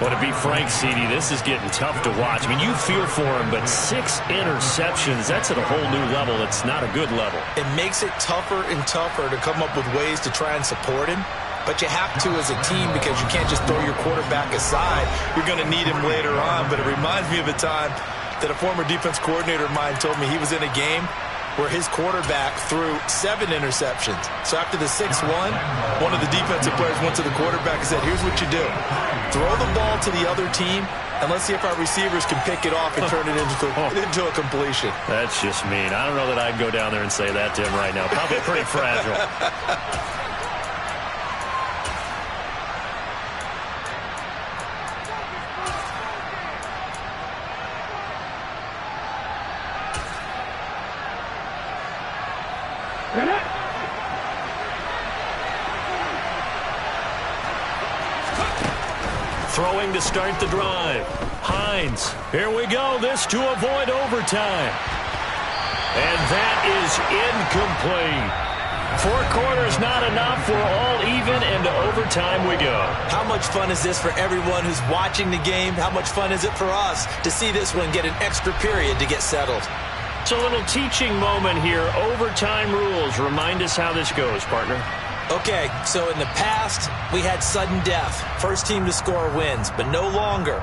[SPEAKER 2] Well, to be frank, CD, this is getting tough to watch. I mean, you feel for him, but 6 interceptions, that's at a whole new level. It's not a good level.
[SPEAKER 4] It makes it tougher and tougher to come up with ways to try and support him. But you have to as a team because you can't just throw your quarterback aside. You're going to need him later on. But it reminds me of a time that a former defense coordinator of mine told me he was in a game where his quarterback threw 7 interceptions. So after the 6th one of the defensive players went to the quarterback and said, here's what you do. Throw the ball to the other team, and let's see if our receivers can pick it off and turn it into a completion.
[SPEAKER 2] That's just mean. I don't know that I'd go down there and say that to him right now. Probably pretty fragile. Throwing to start the drive. Hines. Here we go. This to avoid overtime. And that is incomplete. 4 quarters not enough. We're all even, and to overtime we go.
[SPEAKER 4] How much fun is this for everyone who's watching the game? How much fun is it for us to see this one get an extra period to get settled?
[SPEAKER 2] It's a little teaching moment here. Overtime rules. Remind us how this goes, partner.
[SPEAKER 4] Okay, so in the past, we had sudden death. First team to score wins, but no longer.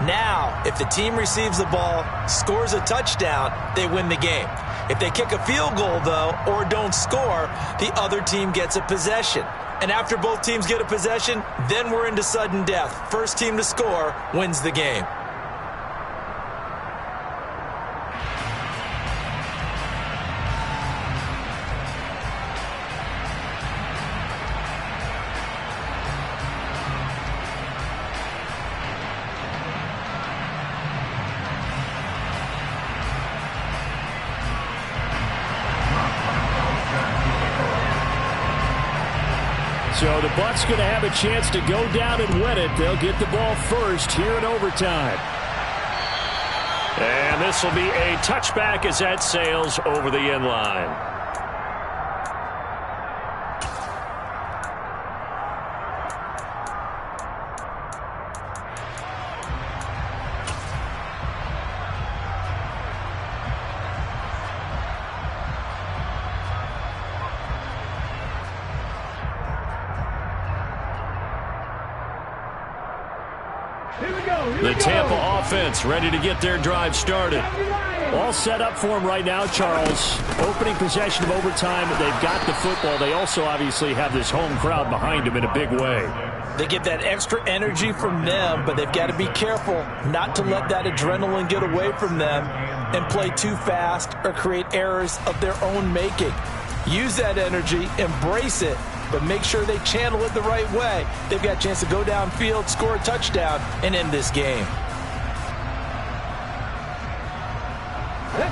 [SPEAKER 4] Now, if the team receives the ball, scores a touchdown, they win the game. If they kick a field goal, though, or don't score, the other team gets a possession. And after both teams get a possession, then we're into sudden death. First team to score wins the game.
[SPEAKER 5] So the Bucs going to have a chance to go down and win it. They'll get the ball first here in overtime.
[SPEAKER 2] And this will be a touchback as that sails over the end line. The Tampa offense ready to get their drive started.
[SPEAKER 5] All set up for them right now, Charles. Opening possession of overtime. They've got the football. They also obviously have this home crowd behind them in a big way.
[SPEAKER 1] They get that extra energy from them, but they've got to be careful not to let that adrenaline get away from them and play too fast or create errors of their own making. Use that energy, embrace it, but make sure they channel it the right way. They've got a chance to go downfield, score a touchdown, and end this game.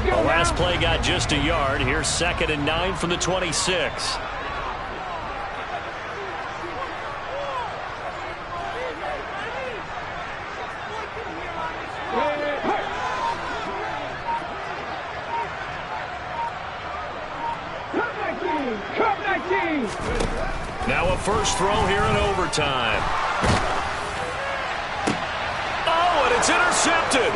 [SPEAKER 2] The last play got just a yard. Here's 2nd and 9 from the 26. Now a first throw here in overtime. Oh, and it's intercepted.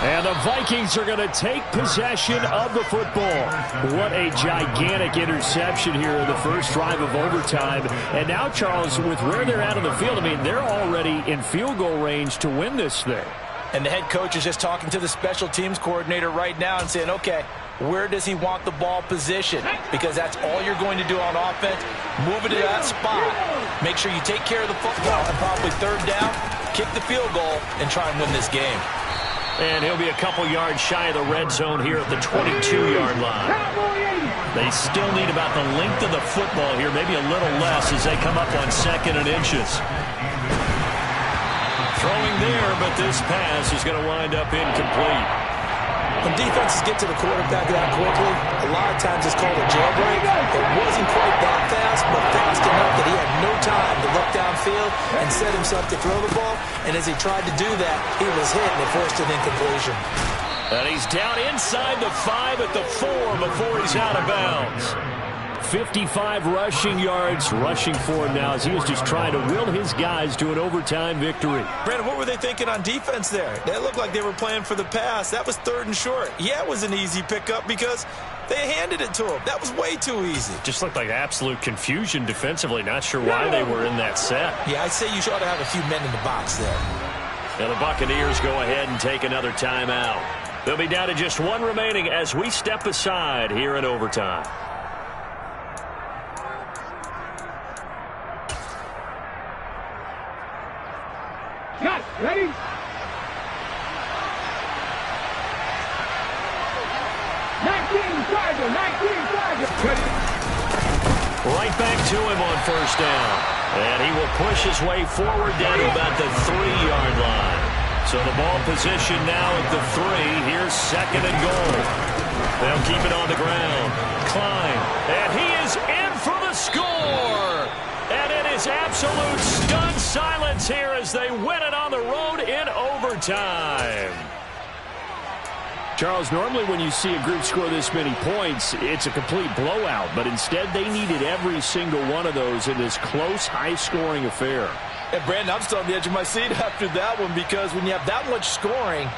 [SPEAKER 5] And the Vikings are going to take possession of the football. What a gigantic interception here in the first drive of overtime. And now, Charles, with where they're at on the field, I mean, they're already in field goal range to win this thing.
[SPEAKER 1] And the head coach is just talking to the special teams coordinator right now and saying, okay, where does he want the ball positioned? Because that's all you're going to do on offense. Move it to that spot. Make sure you take care of the football and probably third down, kick the field goal, and try and win this game.
[SPEAKER 2] And he'll be a couple yards shy of the red zone here at the 22-yard line. They still need about the length of the football here, maybe a little less as they come up on 2nd and inches. Throwing there, but this pass is going to wind up incomplete.
[SPEAKER 1] When defenses get to the quarterback that quickly, a lot of times it's called a jailbreak. It wasn't quite that fast, but fast enough that he had no time to look downfield and set himself to throw the ball. And as he tried to do that, he was hit and it forced an incompletion.
[SPEAKER 2] And he's down inside the 5 at the 4 before he's out of bounds.
[SPEAKER 5] 55 rushing yards rushing for him now as he was just trying to will his guys to an overtime victory.
[SPEAKER 4] Brandon, what were they thinking on defense there? They looked like they were playing for the pass. That was 3rd and short. Yeah, it was an easy pickup because they handed it to him. That was way too easy.
[SPEAKER 2] Just looked like absolute confusion defensively. Not sure why they were in that set.
[SPEAKER 1] Yeah, I'd say you ought to have a few men in the box there.
[SPEAKER 2] Now the Buccaneers go ahead and take another timeout. They'll be down to just one remaining as we step aside here in overtime.
[SPEAKER 3] Got it. Ready? 19 Charger.
[SPEAKER 2] Right back to him on first down. And he will push his way forward down to about the 3-yard line. So the ball position now at the 3. Here's 2nd and goal. They'll keep it on the ground. Klein. And he is in for the score. And it is absolute stunned silence here as they win it on the road in overtime.
[SPEAKER 5] Charles, normally when you see a group score this many points, it's a complete blowout. But instead, they needed every single one of those in this close, high-scoring affair.
[SPEAKER 1] And Brandon, I'm still on the edge of my seat after that one because when you have that much scoring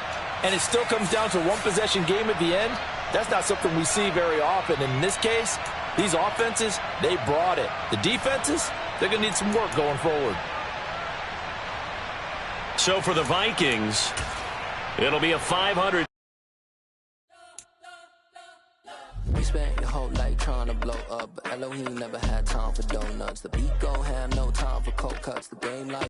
[SPEAKER 1] and it still comes down to a one-possession game at the end, that's not something we see very often. And in this case, these offenses, they brought it. The defenses, they're going to need some work going forward.
[SPEAKER 2] So for the Vikings, it'll be a 500.
[SPEAKER 7] We spent your whole life trying to blow up, but Elohim never had time for donuts. The beat gon' have no time for cold cuts. The game like